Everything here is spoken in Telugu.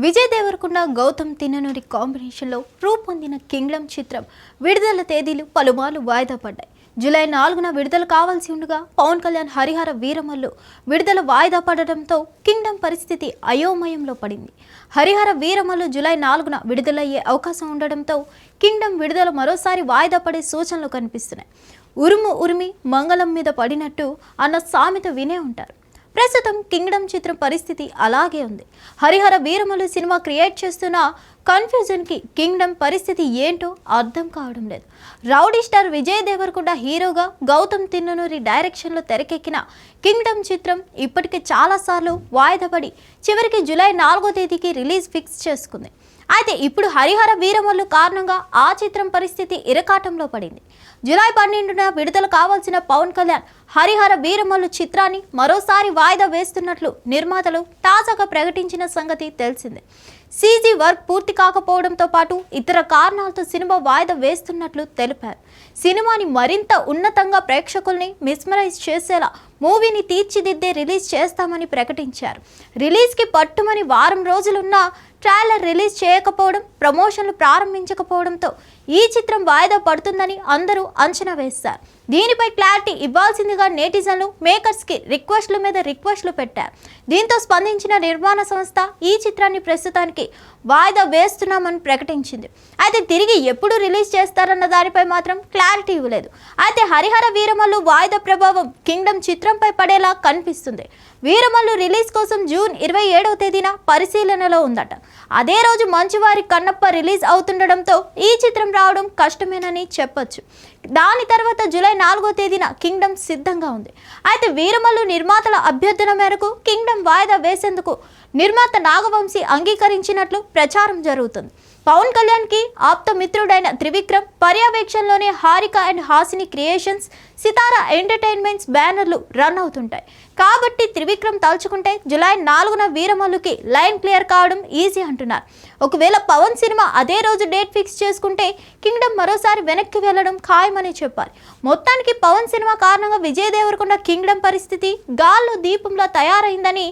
విజయ్ దేవరకొండ గౌతమ్ తిన్ననూరి కాంబినేషన్లో రూపొందిన కింగ్డమ్ చిత్రం విడుదల తేదీలు పలుమార్లు వాయిదా పడ్డాయి. జూలై 4న విడుదల కావాల్సి ఉండగా పవన్ కళ్యాణ్ హరిహర వీరమల్లు విడుదల వాయిదా పడడంతో కింగ్డమ్ పరిస్థితి అయోమయంలో పడింది. హరిహర వీరమల్లు జూలై 4న విడుదలయ్యే అవకాశం ఉండడంతో కింగ్డమ్ విడుదల మరోసారి వాయిదా పడే సూచనలు కనిపిస్తున్నాయి. ఉరుము ఉరిమి మంగళం మీద పడినట్టు అన్న సామెత వినే ఉంటారు. ప్రస్తుతం కింగ్డమ్ చిత్రం పరిస్థితి అలాగే ఉంది. హరిహర వీరమల్లు సినిమా క్రియేట్ చేస్తున్న కన్ఫ్యూజన్కి కింగ్డమ్ పరిస్థితి ఏంటో అర్థం కావడం లేదు. రౌడీ స్టార్ విజయ్ దేవరకొండ హీరోగా గౌతమ్ తిన్ననూరి డైరెక్షన్లో తెరకెక్కిన కింగ్డమ్ చిత్రం ఇప్పటికే చాలాసార్లు వాయిదా పడి చివరికి జూలై 4వ తేదీకి రిలీజ్ ఫిక్స్ చేసుకుంది. అయితే ఇప్పుడు హరిహర వీరమల్లు కారణంగా ఆ చిత్రం పరిస్థితి ఇరకాటంలో పడింది. జూలై 12న విడుదల కావాల్సిన పవన్ కళ్యాణ్ హరిహర వీరమల్లు చిత్రాన్ని మరోసారి వాయిదా వేస్తున్నట్లు నిర్మాతలు తాజాగా ప్రకటించిన సంగతి తెలిసిందే. సీజీ వర్క్ పూర్తి కాకపోవడంతో పాటు ఇతర కారణాలతో సినిమా వాయిదా వేస్తున్నట్లు తెలిపారు. సినిమాని మరింత ఉన్నతంగా ప్రేక్షకుల్ని మిస్మరైజ్ చేసేలా మూవీని తీర్చిదిద్దే రిలీజ్ చేస్తామని ప్రకటించారు. రిలీజ్కి పట్టుమని వారం రోజులున్నా ట్రైలర్ రిలీజ్ చేయకపోవడం, ప్రమోషన్లు ప్రారంభించకపోవడంతో ఈ చిత్రం వాయిదా పడుతుందని అందరూ అంచనా వేశారు. దీనిపై క్లారిటీ ఇవ్వాల్సిందిగా నెటిజన్లు మేకర్స్కి రిక్వెస్ట్ల మీద రిక్వెస్ట్లు పెట్టారు. దీంతో స్పందించిన నిర్మాణ సంస్థ ఈ చిత్రాన్ని ప్రస్తుతానికి వాయిదా వేస్తున్నామని ప్రకటించింది. అయితే తిరిగి ఎప్పుడు రిలీజ్ చేస్తారన్న దానిపై మాత్రం క్లారిటీ ఇవ్వలేదు. అయితే హరిహర వీరమల్లు వాయిదా ప్రభావం కింగ్డమ్ చిత్రంపై పడేలా కనిపిస్తుంది. వీరమల్లు రిలీజ్ కోసం జూన్ 27వ తేదీన పరిశీలనలో ఉందట. అదే రోజు మంచువారి కన్నప్ప రిలీజ్ అవుతుండడంతో ఈ చిత్రం రావడం కష్టమేనని చెప్పొచ్చు. దాని తర్వాత జూలై 4వ తేదీన కింగ్డమ్ సిద్ధంగా ఉంది. అయితే వీరమల్లు నిర్మాతల అభ్యర్థన మేరకు కింగ్డమ్ వాయిదా వేసేందుకు నిర్మాత నాగవంశీ అంగీకరించినట్లు ప్రచారం జరుగుతుంది. పవన్ కళ్యాణ్కి ఆప్త మిత్రుడైన త్రివిక్రమ్ పర్యవేక్షణలోనే Haarika and Haasini creations, Sithara entertainments బ్యానర్లు రన్ అవుతుంటాయి. కాబట్టి త్రివిక్రమ్ తలుచుకుంటే జూలై 4న వీరమల్లుకి లైన్ క్లియర్ కావడం ఈజీ అంటున్నారు. ఒకవేళ పవన్ సినిమా అదే రోజు డేట్ ఫిక్స్ చేసుకుంటే కింగ్డమ్ మరోసారి వెనక్కి వెళ్లడం ఖాయమని చెప్పాలి. మొత్తానికి పవన్ సినిమా కారణంగా విజయ్ దేవరకొండ కింగ్డమ్ పరిస్థితి గాల్లో దీపంలా తయారైందని